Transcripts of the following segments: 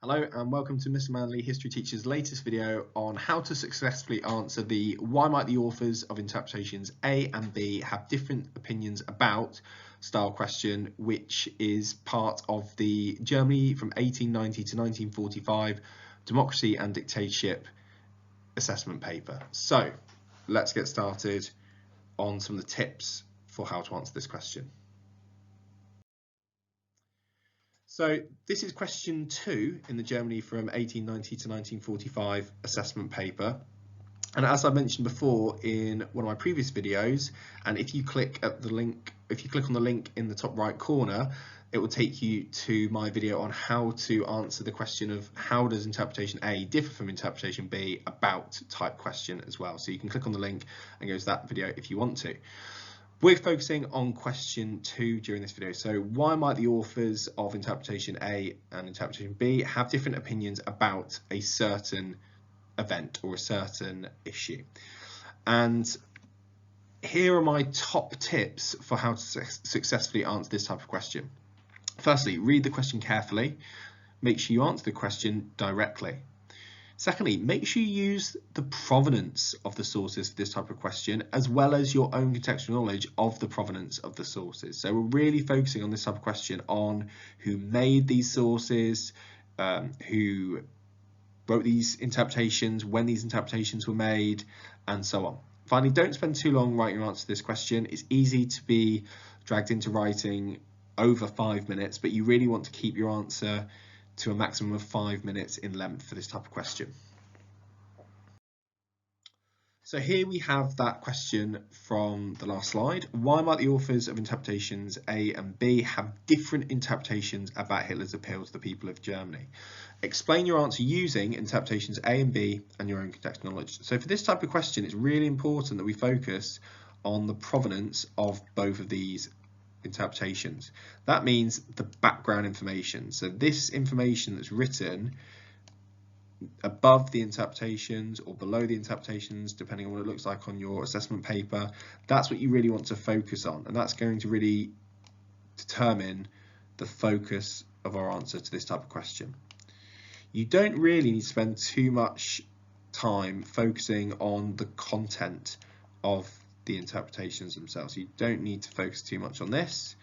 Hello and welcome to Mr. Manley History Teacher's latest video on how to successfully answer the why might the authors of interpretations A and B have different opinions about style question, which is part of the Germany from 1890 to 1945 Democracy and Dictatorship assessment paper. So let's get started on some of the tips for how to answer this question. So this is question 2 in the Germany from 1890 to 1945 assessment paper. And as I mentioned before in one of my previous videos, and if you click on the link in the top right corner, it will take you to my video on how to answer the question of how does interpretation A differ from interpretation B about type question as well. So you can click on the link and go to that video if you want to. We're focusing on question 2 during this video. So why might the authors of interpretation A and interpretation B have different opinions about a certain event or a certain issue? And here are my top tips for how to successfully answer this type of question. Firstly, read the question carefully. Make sure you answer the question directly. Secondly, make sure you use the provenance of the sources for this type of question, as well as your own contextual knowledge of the provenance of the sources. So we're really focusing on this type of question on who made these sources, who wrote these interpretations, when these interpretations were made, and so on. Finally, don't spend too long writing your answer to this question. It's easy to be dragged into writing over 5 minutes, but you really want to keep your answer to a maximum of 5 minutes in length for this type of question. So here we have that question from the last slide. Why might the authors of interpretations A and B have different interpretations about Hitler's appeal to the people of Germany? Explain your answer using interpretations A and B and your own contextual knowledge. So for this type of question, it's really important that we focus on the provenance of both of these interpretations. That means the background information. So this information that's written above the interpretations or below the interpretations, depending on what it looks like on your assessment paper, that's what you really want to focus on, and that's going to really determine the focus of our answer to this type of question. You don't really need to spend too much time focusing on the content of the interpretations themselves. You don't need to focus too much on this,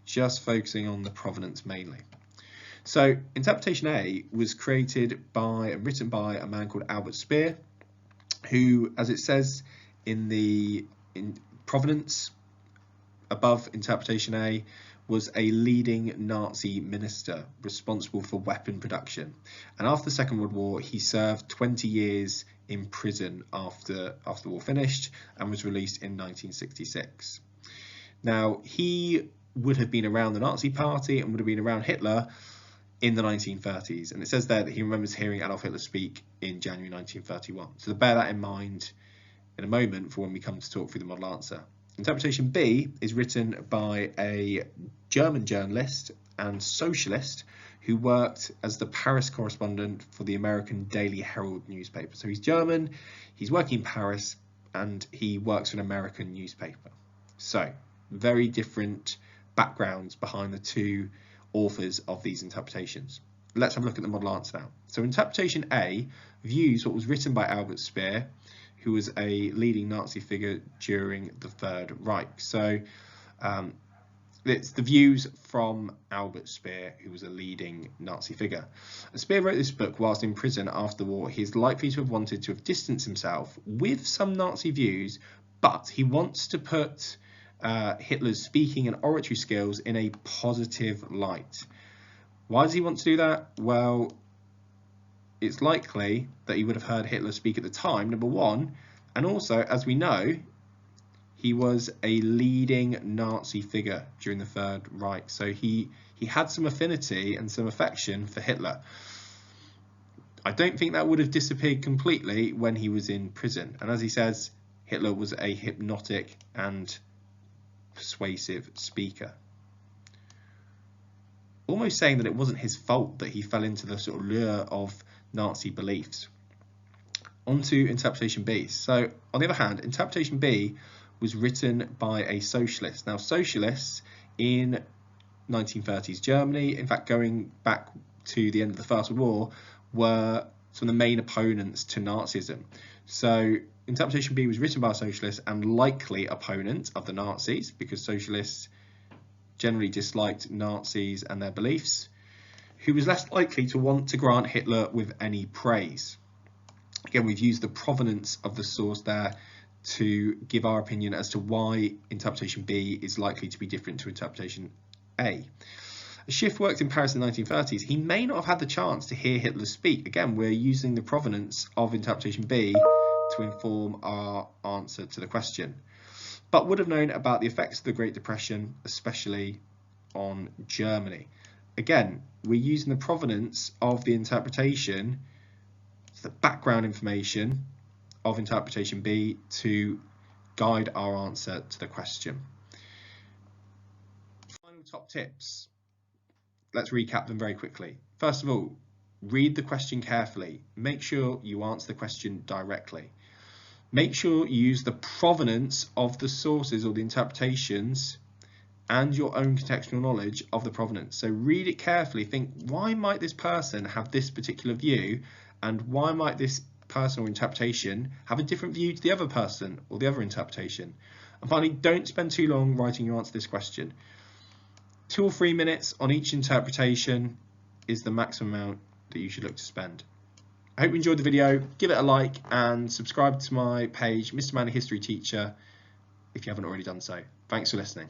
just focusing on the provenance mainly. So interpretation A was created by and written by a man called Albert Speer, who, as it says in provenance above interpretation A, was a leading Nazi minister responsible for weapon production. And after the Second World War, he served 20 years in prison after the war finished and was released in 1966. Now, he would have been around the Nazi Party and would have been around Hitler in the 1930s. And it says there that he remembers hearing Adolf Hitler speak in January 1931. So bear that in mind in a moment for when we come to talk through the model answer. Interpretation B is written by a German journalist and socialist who worked as the Paris correspondent for the American Daily Herald newspaper. So he's German, he's working in Paris, and he works for an American newspaper. So very different backgrounds behind the two authors of these interpretations. Let's have a look at the model answer now. So interpretation A views what was written by Albert Speer, who was a leading Nazi figure during the Third Reich. So it's the views from Albert Speer, who was a leading Nazi figure. Speer wrote this book whilst in prison after the war. He is likely to have wanted to have distanced himself with some Nazi views, but he wants to put Hitler's speaking and oratory skills in a positive light. Why does he want to do that? Well, it's likely that he would have heard Hitler speak at the time, number one, and also, as we know, he was a leading Nazi figure during the Third Reich, so he had some affinity and some affection for Hitler. I don't think that would have disappeared completely when he was in prison, and as he says, Hitler was a hypnotic and persuasive speaker. Almost saying that it wasn't his fault that he fell into the sort of lure of Nazi beliefs. On to interpretation B. So on the other hand, interpretation B was written by a socialist. Now socialists in 1930s Germany, in fact going back to the end of the First World War were some of the main opponents to Nazism. So interpretation B was written by a socialist and likely opponent of the Nazis, because socialists generally disliked Nazis and their beliefs, who was less likely to want to grant Hitler with any praise. Again, we've used the provenance of the source there to give our opinion as to why interpretation B is likely to be different to interpretation A. As Schiff worked in Paris in the 1930s, he may not have had the chance to hear Hitler speak. Again, we're using the provenance of interpretation B to inform our answer to the question, but would have known about the effects of the Great Depression, especially on Germany. Again, we're using the provenance of the interpretation, the background information of interpretation B, to guide our answer to the question. Final top tips. Let's recap them very quickly. First of all, read the question carefully. Make sure you answer the question directly. Make sure you use the provenance of the sources or the interpretations and your own contextual knowledge of the provenance. So read it carefully. Think, why might this person have this particular view, and why might this person or interpretation have a different view to the other person or the other interpretation? And finally, don't spend too long writing your answer to this question. 2 or 3 minutes on each interpretation is the maximum amount that you should look to spend. I hope you enjoyed the video. Give it a like and subscribe to my page, Mr. Manny History Teacher, if you haven't already done so. Thanks for listening.